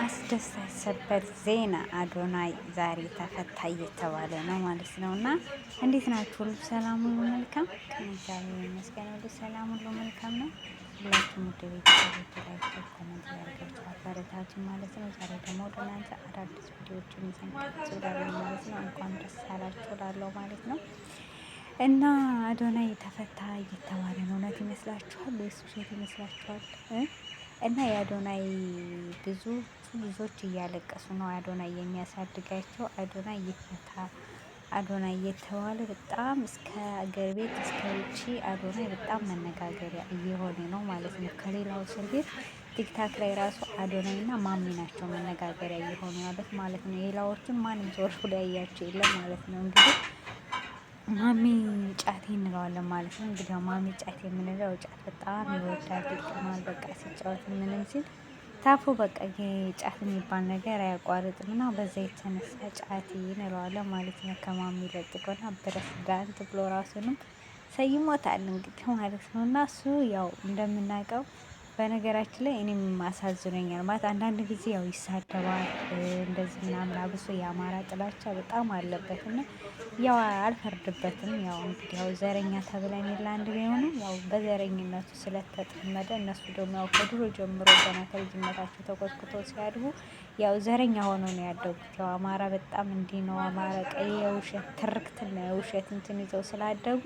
አስደሳች ሰበር ዜና አዶናይ ዛሬ ተፈታ እየተባለ ነው ማለት ነው። እና እንዴት ናችሁ? ሁሉ ሰላም፣ ሁሉ መልካም ከእግዚአብሔር ይመስገን። ሁሉ ሰላም፣ ሁሉ መልካም ነው። ሁላችሁም ውድ ቤተሰቦች ላይ ኮመንት ያደርጋችሁ አበረታቱ ማለት ነው። ዛሬ ደግሞ ወደ እናንተ አዳዲስ ቪዲዮዎችን ይዘን ቀርበናል ማለት ነው። እንኳን ደስ አላችሁ እላለሁ ማለት ነው። እና አዶናይ ተፈታ እየተባለ ነው። እውነት ይመስላችኋል ወይስ ውሸት ይመስላችኋል? እና የአዶናይ ብዙ ልጆች እያለቀሱ ነው። አዶናይ የሚያሳድጋቸው አዶናይ ይፈታ፣ አዶናይ እየተባለ በጣም እስከ አገር ቤት እስከ ውጪ አዶናይ በጣም መነጋገሪያ እየሆነ ነው ማለት ነው። ከሌላው እስር ቤት ቲክታክ ላይ ራሱ አዶናይ እና ማሚ ናቸው መነጋገሪያ እየሆኑ ያሉት ማለት ነው። ሌላዎቹን ማንም ዞር ብሎ ያያቸው የለም ማለት ነው። እንግዲህ ማሚ ጫቴ እንለዋለን ማለት ነው። እንግዲህ ማሚ ጫቴ የምንለው ጫት በጣም ይወዳል፣ ይቅማል። በቃ ሲጫወት ምንም ሲል ታፉ በቃ ጫት የሚባል ነገር አያቋርጥም እና በዛ የተነሳ ጫቴ እንለዋለን ማለት ነው። ከማሚ ለጥቆና ፕሬዝዳንት ብሎ ራሱንም ሰይሞታል እንግዲህ ማለት ነው። እና እሱ ያው እንደምናውቀው በነገራችን ላይ እኔም አሳዝኖኛል ማለት አንዳንድ ጊዜ ያው ይሳደባል እንደዚህ ምናምን፣ አብሶ የአማራ ጥላቻ በጣም አለበት እና ያው አልፈርድበትም። ያው እንግዲህ ያው ዘረኛ ተብለን የለ አንድ ቢሆንም ያው በዘረኝነቱ ስለተጠመደ እነሱ ደግሞ ያው ከድሮ ጀምሮ ገና ከልጅነታቸው ተኮትኩተው ሲያድጉ ያው ዘረኛ ሆነው ነው ያደጉት። ያው አማራ በጣም እንዲህ ነው፣ አማራ ቀይ የውሸት ትርክትና የውሸት እንትን ይዘው ስላደጉ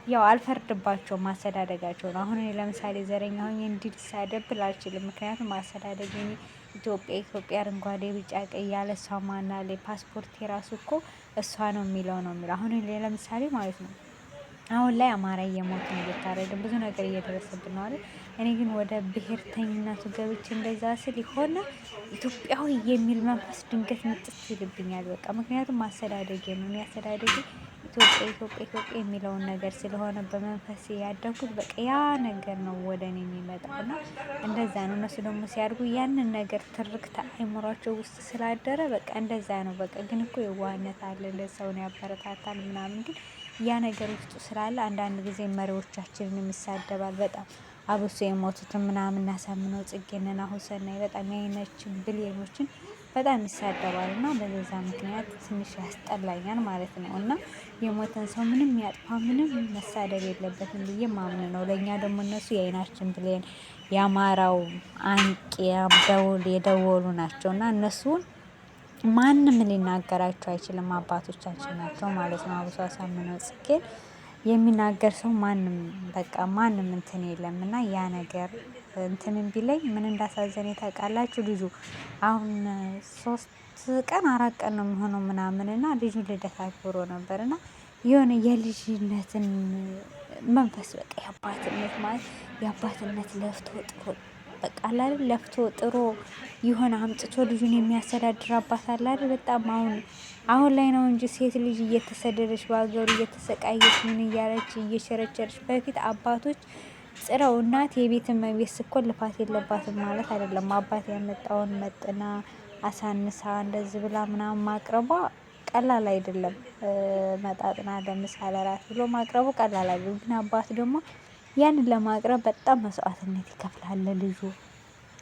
ያው አልፈርድባቸውም ማስተዳደጋቸው ነው። አሁን እኔ ለምሳሌ ዘረኛ ሆኜ እንዲህ ልሳደብ ብል አልችልም። ምክንያቱም ማስተዳደግ ኢትዮጵያ አረንጓዴ ቢጫ ቀይ ያለ እሷ ማን አለ? ፓስፖርት የራሱ እኮ እሷ ነው የሚለው ነው የሚለው። አሁን እኔ ለምሳሌ ማለት ነው አሁን ላይ አማራ እየሞትን እየታረድን ብዙ ነገር እየደረሰብን ነው አይደል? እኔ ግን ወደ ብሔርተኝነቱ ገብቼ እንደዛ ስል የሆነ ኢትዮጵያዊ የሚል መንፈስ ድንገት ምጥት ይልብኛል። በቃ ምክንያቱም አስተዳደጌ ነው። እኔ አስተዳደጌ ኢትዮጵያ የሚለውን ነገር ስለሆነ በመንፈሴ ያደጉት በቃ ያ ነገር ነው ወደ እኔ የሚመጣው እና እንደዛ ነው። እነሱ ደግሞ ሲያድጉ ያንን ነገር ትርክት አእምሯቸው ውስጥ ስላደረ በቃ እንደዛ ነው። በቃ ግን እኮ የዋህነት አለ፣ ለሰውን ያበረታታል ምናምን። ግን ያ ነገር ውስጡ ስላለ አንዳንድ ጊዜ መሪዎቻችንን ይሳደባል በጣም አብሶ የሞቱትን ምናምን እናሳምነው ጽጌና ናሁሰናይ በጣም የአይናችን ብሌኖችን በጣም ይሳደባል እና በዛ ምክንያት ትንሽ ያስጠላኛል ማለት ነው። እና የሞተን ሰው ምንም ያጥፋ ምንም መሳደብ የለበትም ብዬ ማምን ነው። ለእኛ ደግሞ እነሱ የአይናችን ብሌን የአማራው አንቂ ደውል የደወሉ ናቸው እና እነሱን ማንም ሊናገራቸው አይችልም። አባቶቻችን ናቸው ማለት ነው። አብሶ አሳምነው ጽጌን የሚናገር ሰው ማንም በቃ ማንም እንትን የለም እና ያ ነገር እንትን ቢለኝ ምን እንዳሳዘነ ታውቃላችሁ? ልጁ አሁን 3 ቀን 4 ቀን ነው የሚሆነው ምናምን እና ልጁ ልደት አክብሮ ነበር እና የሆነ የልጅነትን መንፈስ በቃ የአባትነት ማለት የአባትነት ለፍቶ ጥሮ በቃ አለ አይደል? ለፍቶ ጥሮ የሆነ አምጥቶ ልጁን የሚያስተዳድር አባት አለ አይደል? በጣም አሁን ላይ ነው እንጂ ሴት ልጅ እየተሰደደች በሀገሩ እየተሰቃየች ምን እያለች እየቸረቸረች፣ በፊት አባቶች ጥረው እናት የቤት እመቤት ስትኮን ልፋት የለባትም ማለት አይደለም። አባት ያመጣውን መጥና አሳንሳ እንደዚህ ብላ ምናምን ማቅረቧ ቀላል አይደለም። መጣጥና ለምሳ ለራት ብሎ ማቅረቡ ቀላል አይደለም። ግን አባት ደግሞ ያንን ለማቅረብ በጣም መስዋዕትነት ይከፍላል ለልጁ።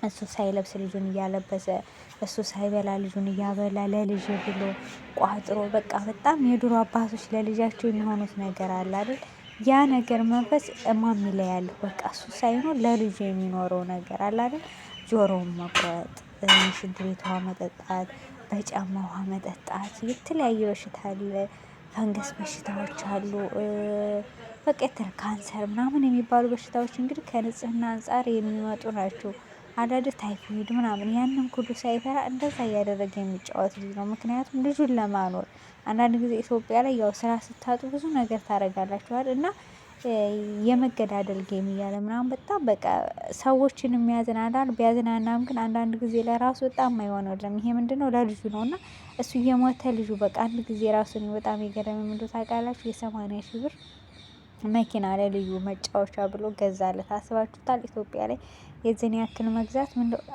እሱ ሳይለብስ ልጁን እያለበሰ፣ እሱ ሳይበላ ልጁን እያበላ ለልጅ ብሎ ቋጥሮ በቃ በጣም የድሮ አባቶች ለልጃቸው የሚሆኑት ነገር አለ አይደል? ያ ነገር መንፈስ ማሚ ላይ ያለ በቃ እሱ ሳይሆን ለልጁ የሚኖረው ነገር አለ አይደል? ጆሮውን መቁረጥ፣ ሽንት ቤት ውሃ መጠጣት፣ በጫማ ውሃ መጠጣት፣ የተለያየ በሽታ አለ፣ ፈንገስ በሽታዎች አሉ። በቃ ካንሰር ምናምን የሚባሉ በሽታዎች እንግዲህ ከንጽህና አንፃር የሚመጡ ናቸው። አዳድ ታይፎይድ ምናምን ያንን ሁሉ ሳይፈራ እንደዛ እያደረገ የሚጫወት ልጅ ነው። ምክንያቱም ልጁን ለማኖር አንዳንድ ጊዜ ኢትዮጵያ ላይ ያው ስራ ስታጡ ብዙ ነገር ታደርጋላችኋል እና የመገዳደል ጌም እያለ ምናምን በጣም በቃ ሰዎችን የሚያዝናናል። ቢያዝናናም ግን አንዳንድ ጊዜ ለራሱ በጣም አይሆንም። ይሄ ምንድነው ለልጁ ነው እና እሱ እየሞተ ልጁ በቃ አንድ ጊዜ ራሱን በጣም የገረመኝ ምንድነው ታውቃላችሁ? የ80,000 ብር መኪና ለልዩ መጫወቻ ብሎ ገዛለት። አስባችሁታል? ኢትዮጵያ ላይ የዚህን ያክል መግዛት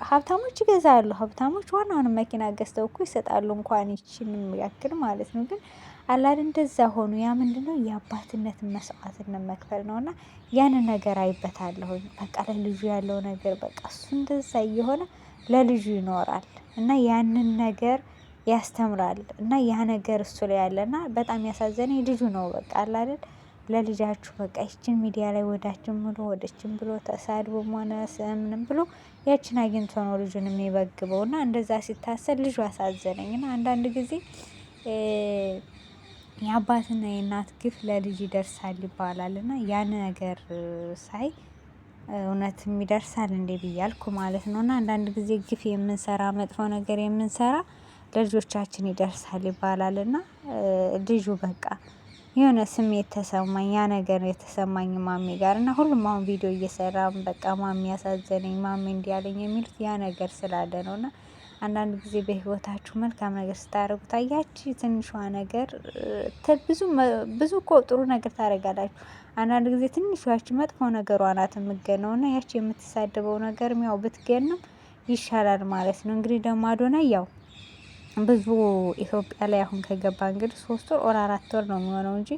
ሀብታሞች ይገዛሉ። ሀብታሞች ዋናውን መኪና ገዝተው እኮ ይሰጣሉ፣ እንኳን ይችንም ያክል ማለት ነው። ግን አላድ እንደዛ ሆኑ። ያ ምንድነው የአባትነትን መስዋዕትነት መክፈል ነው። እና ያንን ነገር አይበታለሁኝ። በቃ ለልጁ ያለው ነገር በቃ እሱ እንደዛ እየሆነ ለልጁ ይኖራል። እና ያንን ነገር ያስተምራል እና ያ ነገር እሱ ላይ ያለና በጣም ያሳዘነኝ ልጁ ነው። በቃ አለ አይደል ለልጃችሁ በቃ ይችን ሚዲያ ላይ ወዳችን ብሎ ወደችን ብሎ ተሳድቦም ሆነ ምንም ብሎ ያችን አግኝቶ ነው ልጁን የሚበግበው እና እንደዛ ሲታሰብ ልጁ አሳዘነኝ። እና አንዳንድ ጊዜ የአባትና የእናት ግፍ ለልጅ ይደርሳል ይባላል እና ያን ነገር ሳይ እውነትም ይደርሳል እንዴ ብያልኩ ማለት ነው። እና አንዳንድ ጊዜ ግፍ የምንሰራ መጥፎ ነገር የምንሰራ ለልጆቻችን ይደርሳል ይባላል እና ልጁ በቃ የሆነ ስሜት ተሰማኝ ያ ነገር የተሰማኝ ማሜ ጋር እና ሁሉም አሁን ቪዲዮ እየሰራ በቃ ማሜ ያሳዘነኝ ማሜ እንዲህ አለኝ የሚሉት ያ ነገር ስላለ ነው። እና አንዳንድ ጊዜ በህይወታችሁ መልካም ነገር ስታደርጉ ታያች ትንሿ ነገር ብዙ እኮ ጥሩ ነገር ታደርጋላችሁ። አንዳንድ ጊዜ ትንሿ ያቺ መጥፎ ነገሯ ናት የምትገነው እና ያቺ የምትሳደበው ነገር ያው ብትገንም ይሻላል ማለት ነው። እንግዲህ ደግሞ አዶናይ ያው ብዙ ኢትዮጵያ ላይ አሁን ከገባ እንግዲህ 3 ወር 4 ወር ነው የሚሆነው እንጂ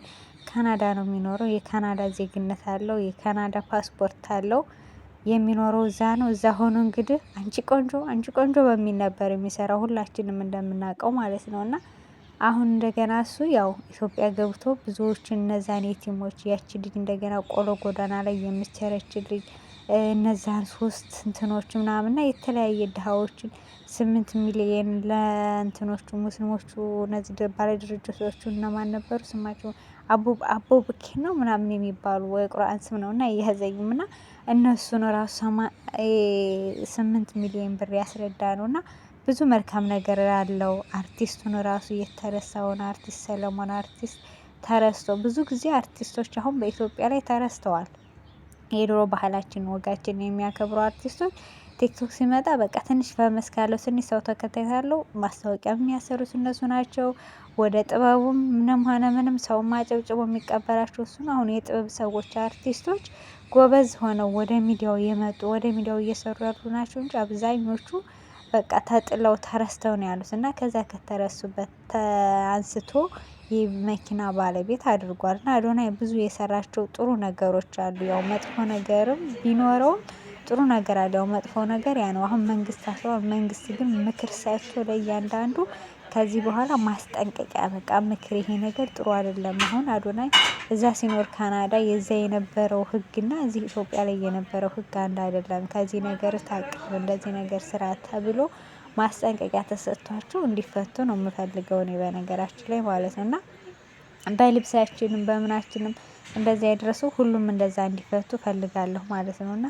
ካናዳ ነው የሚኖረው። የካናዳ ዜግነት አለው የካናዳ ፓስፖርት አለው። የሚኖረው እዛ ነው። እዛ ሆኖ እንግዲህ አንቺ ቆንጆ በሚል ነበር የሚሰራው ሁላችንም እንደምናውቀው ማለት ነው። እና አሁን እንደገና እሱ ያው ኢትዮጵያ ገብቶ ብዙዎችን እነዛን የቲሞች ያቺ ልጅ እንደገና ቆሎ ጎዳና ላይ የምትቸረችል ልጅ እነዛን 3 እንትኖች ምናምን እና የተለያየ ድሃዎችን 8 ሚሊየን ለእንትኖቹ ሙስሊሞቹ እነዚህ ባለ ድርጅቶቹ እነማን ነበሩ ስማቸው አቦ ብኬ ነው ምናምን የሚባሉ የቁርአን ስም ነው እና እየያዘኝም እና እነሱን ራሱ 8 ሚሊየን ብር ያስረዳ ነው። እና ብዙ መልካም ነገር አለው። አርቲስቱን ራሱ የተረሳውን አርቲስት ሰለሞን አርቲስት ተረስቶ ብዙ ጊዜ አርቲስቶች አሁን በኢትዮጵያ ላይ ተረስተዋል። የድሮ ባህላችን ወጋችን የሚያከብሩ አርቲስቶች ቲክቶክ ሲመጣ በቃ ትንሽ ፈመስ ካለው ትንሽ ሰው ተከታይ ካለው ማስታወቂያ የሚያሰሩት እነሱ ናቸው። ወደ ጥበቡም ምንም ሆነ ምንም ሰው ማጨብጭቦ የሚቀበላቸው እሱ ነው። አሁን የጥበብ ሰዎች አርቲስቶች ጎበዝ ሆነው ወደ ሚዲያው የመጡ ወደ ሚዲያው እየሰሩ ያሉ ናቸው እንጂ አብዛኞቹ በቃ ተጥለው ተረስተው ነው ያሉት። እና ከዛ ከተረሱበት አንስቶ የመኪና ባለቤት አድርጓል። እና አዶናይ ብዙ የሰራቸው ጥሩ ነገሮች አሉ። ያው መጥፎ ነገርም ቢኖረውም ጥሩ ነገር አለ። ያው መጥፎ ነገር ያ ነው። አሁን መንግስት አስሯል። መንግስት ግን ምክር ሰጥቶ ለእያንዳንዱ ከዚህ በኋላ ማስጠንቀቂያ በቃ ምክር ይሄ ነገር ጥሩ አይደለም። አሁን አዶናይ እዛ ሲኖር ካናዳ የዛ የነበረው ህግና እዚህ ኢትዮጵያ ላይ የነበረው ህግ አንድ አይደለም። ከዚህ ነገር ታቅብ እንደዚህ ነገር ስራ ተብሎ ማስጠንቀቂያ ተሰጥቷቸው እንዲፈቱ ነው የምፈልገው እኔ በነገራችን ላይ ማለት ነው። እና በልብሳችንም በምናችንም እንደዚህ ያደረሰው ሁሉም እንደዛ እንዲፈቱ ፈልጋለሁ ማለት ነው። እና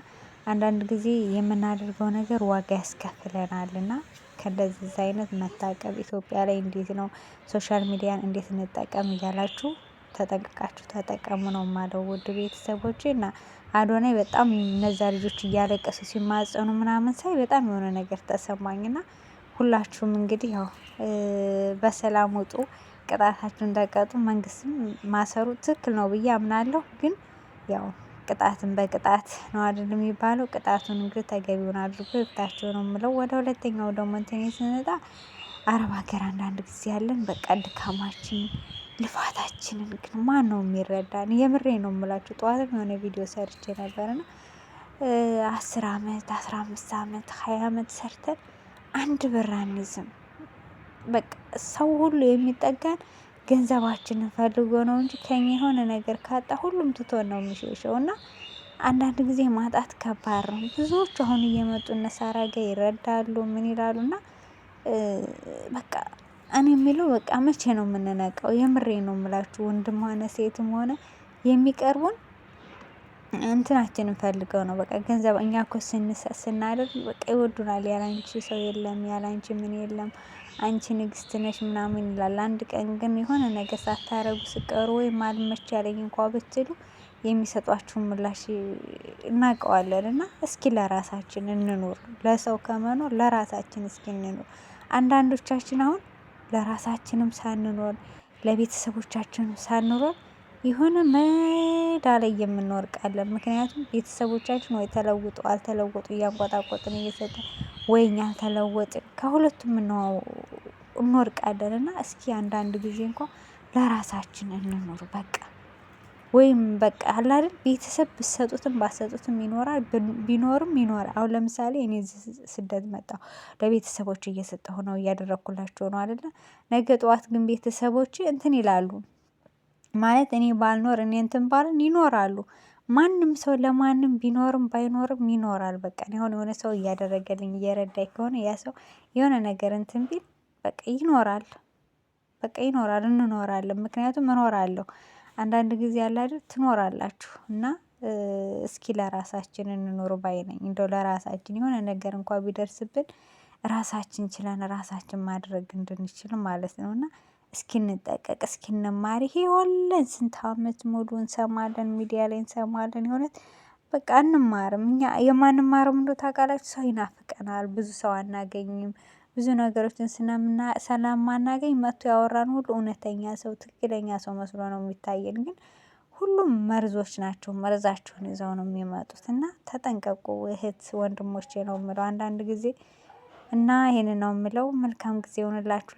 አንዳንድ ጊዜ የምናደርገው ነገር ዋጋ ያስከፍለናል። እና ከእንደዚህ አይነት መታቀብ ኢትዮጵያ ላይ እንዴት ነው ሶሻል ሚዲያን እንዴት እንጠቀም እያላችሁ ተጠንቅቃችሁ ተጠቀሙ ነው የማለው ውድ ቤተሰቦቼ። እና አዶናይ በጣም እነዛ ልጆች እያለቀሱ ሲማጸኑ ምናምን ሳይ በጣም የሆነ ነገር ተሰማኝና ሁላችሁም እንግዲህ ያው በሰላም ውጡ፣ ቅጣታችሁን ተቀጡ። መንግስትም ማሰሩ ትክክል ነው ብዬ አምናለሁ። ግን ያው ቅጣትን በቅጣት ነው አይደል የሚባለው። ቅጣቱን እንግዲህ ተገቢውን አድርጎ ይፍታቸው ነው የምለው። ወደ ሁለተኛው ደግሞ እንትን ስንመጣ አረብ ሀገር አንዳንድ ጊዜ ያለን በቃ ድካማችን ልፋታችንን ግን ማን ነው የሚረዳን? የምሬ ነው የምላችሁ። ጠዋትም የሆነ ቪዲዮ ሰርቼ ነበርና 10 አመት 15 አመት 20 አመት ሰርተን አንድ ብር አንይዝም። በቃ ሰው ሁሉ የሚጠጋን ገንዘባችንን ፈልጎ ነው እንጂ ከኛ የሆነ ነገር ካጣ ሁሉም ትቶን ነው የሚሸሸው። እና አንዳንድ ጊዜ ማጣት ከባድ ነው። ብዙዎች አሁን እየመጡ እነ ሳራ ጋ ይረዳሉ ምን ይላሉ። እና በቃ እኔ የሚለው በቃ መቼ ነው የምንነቃው? የምሬ ነው የምላችሁ። ወንድም ሆነ ሴትም ሆነ የሚቀርቡን እንትናችንን ፈልገው ነው። በቃ ገንዘብ እኛ እኮ ስናደርግ በቃ ይወዱናል። ያላንቺ ሰው የለም፣ ያላንቺ ምን የለም፣ አንቺ ንግስት ነሽ ምናምን ይላል። አንድ ቀን ግን የሆነ ነገር ሳታረጉ ስቀሩ ወይም አልመች ያለኝ እንኳ ብትሉ የሚሰጧችሁን ምላሽ እናውቀዋለን። እና እስኪ ለራሳችን እንኑር። ለሰው ከመኖር ለራሳችን እስኪ እንኑር። አንዳንዶቻችን አሁን ለራሳችንም ሳንኖር ለቤተሰቦቻችንም ሳንኖር የሆነ ሜዳ ላይ የምንወርቃለን። ምክንያቱም ቤተሰቦቻችን ወይ ተለውጡ አልተለወጡ እያንቆጣቆጥን እየሰጠን ወይ እኛ አልተለወጥን ከሁለቱም እንወርቃለን። እና እስኪ አንዳንድ ጊዜ እንኳን ለራሳችን እንኑር በቃ ወይም በቃ አለ አይደል ቤተሰብ ብትሰጡትም ባትሰጡትም ይኖራል፣ ቢኖርም ይኖራል። አሁን ለምሳሌ እኔ ስደት መጣሁ ለቤተሰቦች እየሰጠሁ ነው እያደረኩላቸው ነው አይደለ? ነገ ጠዋት ግን ቤተሰቦች እንትን ይላሉ ማለት እኔ ባልኖር እኔ እንትን ባልን ይኖራሉ። ማንም ሰው ለማንም ቢኖርም ባይኖርም ይኖራል። በቃ እኔ አሁን የሆነ ሰው እያደረገልኝ እየረዳኝ ከሆነ ያ ሰው የሆነ ነገር እንትን ቢል በቃ ይኖራል። በቃ ይኖራል፣ እንኖራለን። ምክንያቱም እኖራለሁ። አንዳንድ ጊዜ አለ አይደል ትኖራላችሁ እና እስኪ ለራሳችን እንኖር ባይ ነኝ። እንደው ለራሳችን የሆነ ነገር እንኳን ቢደርስብን ራሳችን ችለን ራሳችን ማድረግ እንድንችል ማለት ነው። እና እስኪ እንጠቀቅ፣ እስኪ እንማር። ይሄ ሁለን ስንት አመት ሙሉ እንሰማለን፣ ሚዲያ ላይ እንሰማለን። የሆነት በቃ እንማርም። እኛ የማንማረው እንደው ታውቃላችሁ ሰው ይናፍቀናል። ብዙ ሰው አናገኝም። ብዙ ነገሮችን ስለማናገኝ መጥቶ ያወራን ሁሉ እውነተኛ ሰው ትክክለኛ ሰው መስሎ ነው የሚታየን። ግን ሁሉም መርዞች ናቸው። መርዛቸውን ይዘው ነው የሚመጡት። እና ተጠንቀቁ እህት ወንድሞቼ ነው የምለው አንዳንድ ጊዜ እና ይሄንን ነው የምለው። መልካም ጊዜ ይሆንላችሁ።